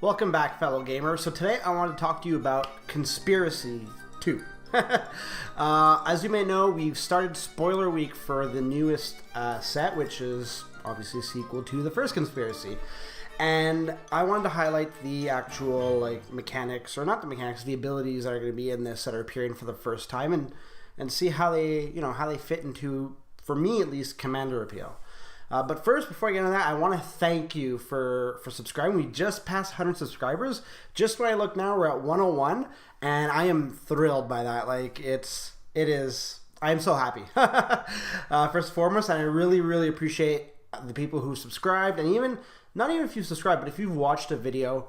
Welcome back, fellow gamers. So today I want to talk to you about Conspiracy 2. As you may know, we've started spoiler week for the newest set, which is obviously a sequel to the first Conspiracy. And I wanted to highlight the actual mechanics, or not the mechanics, the abilities that are going to be in this that are appearing for the first time, and see how they fit into, for me at least, Commander appeal. But first, before I get into that, I want to thank you for subscribing. We just passed 100 subscribers. Just when I look now, we're at 101, and I am thrilled by that. I am so happy. First and foremost, and I really, really appreciate the people who subscribed, and not even if you subscribed, but if you've watched a video,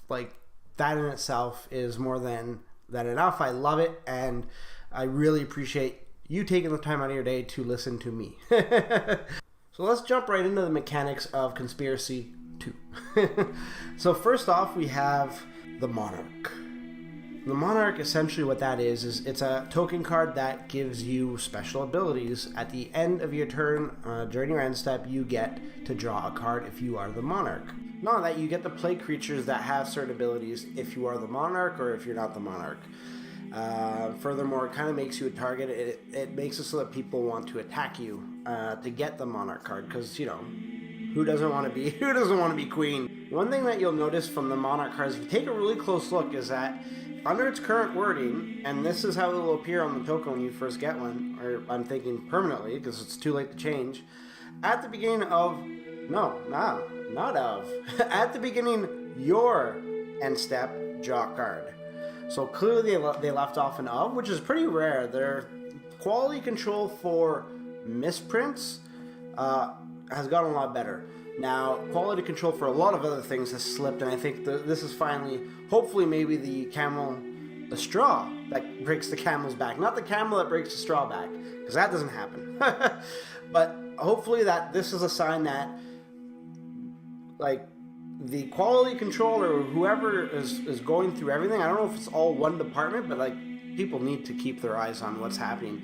that in itself is more than enough. I love it, and I really appreciate you taking the time out of your day to listen to me. So let's jump right into the mechanics of Conspiracy 2. So first off, we have the Monarch. The Monarch, essentially what that is it's a token card that gives you special abilities. At the end of your turn, during your end step, you get to draw a card if you are the Monarch. Not only that, you get to play creatures that have certain abilities if you are the Monarch or if you're not the Monarch. Furthermore, it kind of makes you a target. It makes it so that people want to attack you to get the Monarch card, because who doesn't want to be queen? One thing that you'll notice from the Monarch cards, if you take a really close look, is that under its current wording, and this is how it will appear on the token when you first get one, or I'm thinking permanently because it's too late to change. At the beginning of at the beginning your end step, draw a card. So clearly they left off an of, which is pretty rare. Their quality control for misprints has gotten a lot better. Now, quality control for a lot of other things has slipped, and I think this is finally, hopefully maybe the straw that breaks the camel's back. Not the camel that breaks the straw back, because that doesn't happen. But hopefully that this is a sign that, the quality control or whoever is going through everything, I don't know if it's all one department, but people need to keep their eyes on what's happening.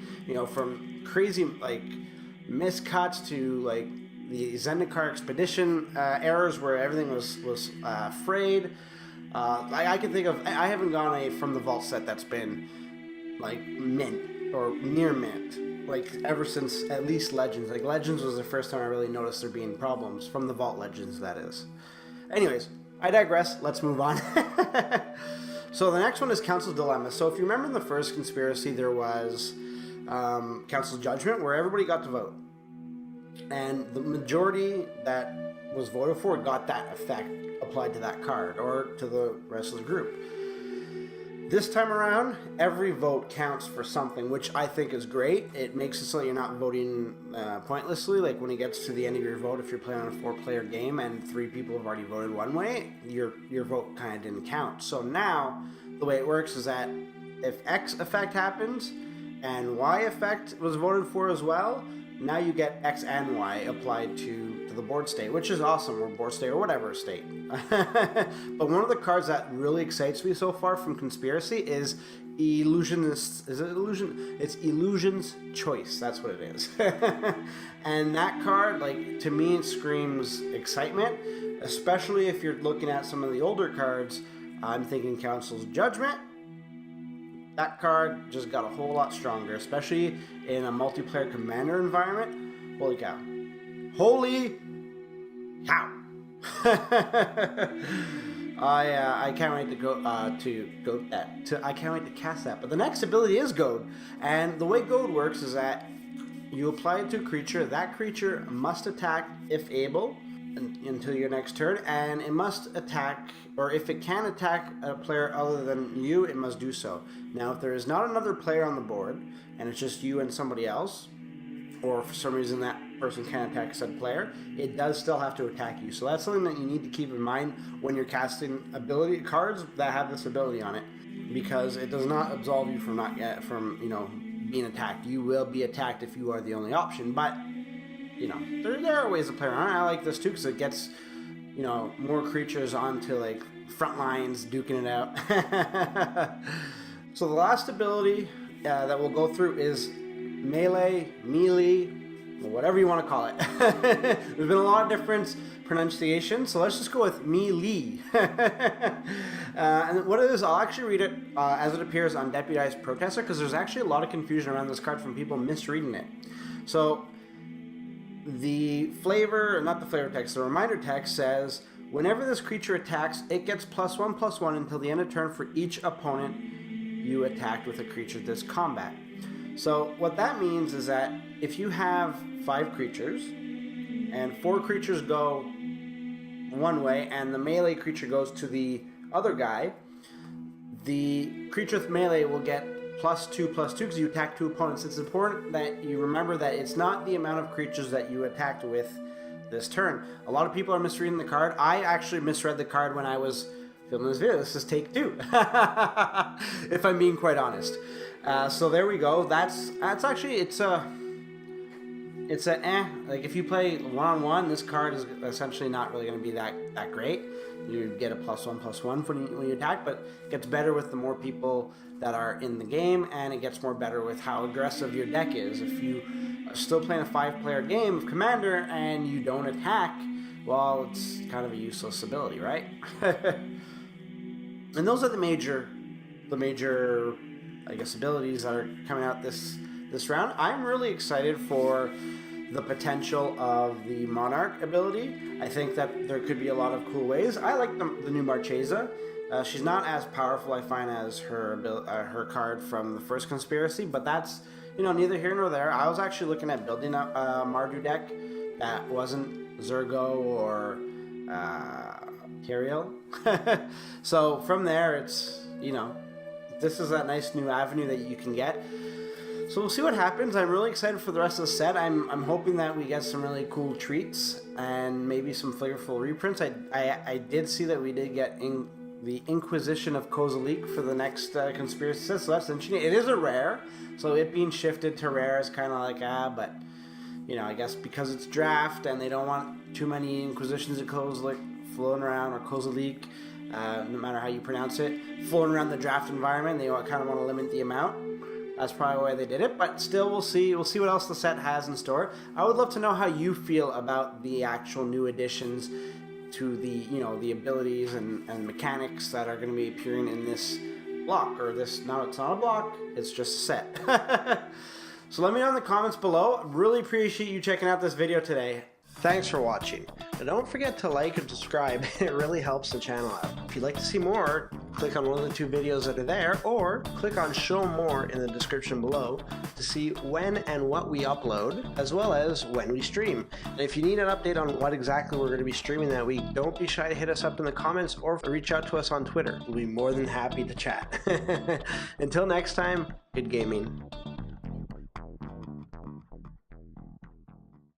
From crazy miscuts to the Zendikar expedition errors where everything was frayed. I can think of, I haven't gone from the vault set that's been mint or near mint ever since at least Legends. Legends was the first time I really noticed there being problems from the vault Legends, that is. Anyways, I digress. Let's move on. So the next one is Council's Dilemma. So if you remember in the first Conspiracy, there was Council's Judgement, where everybody got to vote. And the majority that was voted for got that effect applied to that card, or to the rest of the group. This time around, every vote counts for something, which I think is great. It makes it so you're not voting pointlessly. When it gets to the end of your vote, if you're playing on a 4-player game and 3 people have already voted one way, your vote kind of didn't count. So now, the way it works is that if X effect happens and Y effect was voted for as well, now you get X and Y applied to the board state, which is awesome, or board state, or whatever state. But one of the cards that really excites me so far from Conspiracy is Illusionist. Is it Illusion? It's Illusion's Choice. That's what it is. And that card, to me, it screams excitement, especially if you're looking at some of the older cards. I'm thinking Council's Judgement. That card just got a whole lot stronger, especially in a multiplayer Commander environment. Holy cow. Holy cow. I can't wait to goat that. I can't wait to cast that. But the next ability is Goad. And the way Goad works is that you apply it to a creature. That creature must attack if able until your next turn, and it must attack, or if it can attack a player other than you, it must do so. Now, if there is not another player on the board, and it's just you and somebody else, or for some reason that person can't attack said player, it does still have to attack you. So that's something that you need to keep in mind when you're casting ability cards that have this ability on it, because it does not absolve you from being attacked. You will be attacked if you are the only option, but there are ways to play around. I like this too because it gets more creatures onto front lines duking it out. So the last ability that we'll go through is melee whatever you want to call it. There's been a lot of different pronunciations, so let's just go with melee. And what it is, I'll actually read it as it appears on Deputized Protester, because there's actually a lot of confusion around this card from people misreading it. So the flavor, not the flavor text, the reminder text says, whenever this creature attacks, it gets +1/+1 until the end of turn for each opponent you attacked with a creature this combat. So what that means is that if you have 5 creatures and 4 creatures go one way and the melee creature goes to the other guy, the creature with melee will get +2/+2 because you attack 2 opponents. It's important that you remember that it's not the amount of creatures that you attacked with this turn. A lot of people are misreading the card. I actually misread the card when I was filming this video. This is take 2, if I'm being quite honest. So there we go. That's actually, it's a like if you play one-on-one, this card is essentially not really going to be that great. You get a +1/+1 when you attack, but it gets better with the more people that are in the game, and it gets more better with how aggressive your deck is. If you are still playing a 5-player game of Commander and you don't attack, well, it's kind of a useless ability, right? And those are the major, I guess, abilities that are coming out this round. I'm really excited for the potential of the Monarch ability. I think that there could be a lot of cool ways. I like the new Marchesa. She's not as powerful, I find, as her card from the first Conspiracy, but that's, neither here nor there. I was actually looking at building a Mardu deck that wasn't Zurgo or Kyriel. So from there, it's, this is that nice new avenue that you can get. So we'll see what happens. I'm really excited for the rest of the set. I'm hoping that we get some really cool treats and maybe some flavorful reprints. I did see that we did get the Inquisition of Kozalik for the next Conspiracy set, so that's interesting. It is a rare, so it being shifted to rare is kind of like, but, I guess because it's draft and they don't want too many Inquisitions of Kozalik floating around, or Kozalik, no matter how you pronounce it, floating around the draft environment, they kind of want to limit the amount. That's probably why they did it, but still, we'll see. We'll see what else the set has in store. I would love to know how you feel about the actual new additions to the, the abilities and mechanics that are going to be appearing in this block, or this. No, it's not a block. It's just a set. So let me know in the comments below. Really appreciate you checking out this video today. Thanks for watching. And don't forget to like and subscribe. It really helps the channel out. If you'd like to see more, click on one of the 2 videos that are there, or click on show more in the description below to see when and what we upload, as well as when we stream. And if you need an update on what exactly we're going to be streaming that week, don't be shy to hit us up in the comments or reach out to us on Twitter. We'll be more than happy to chat. Until next time, good gaming.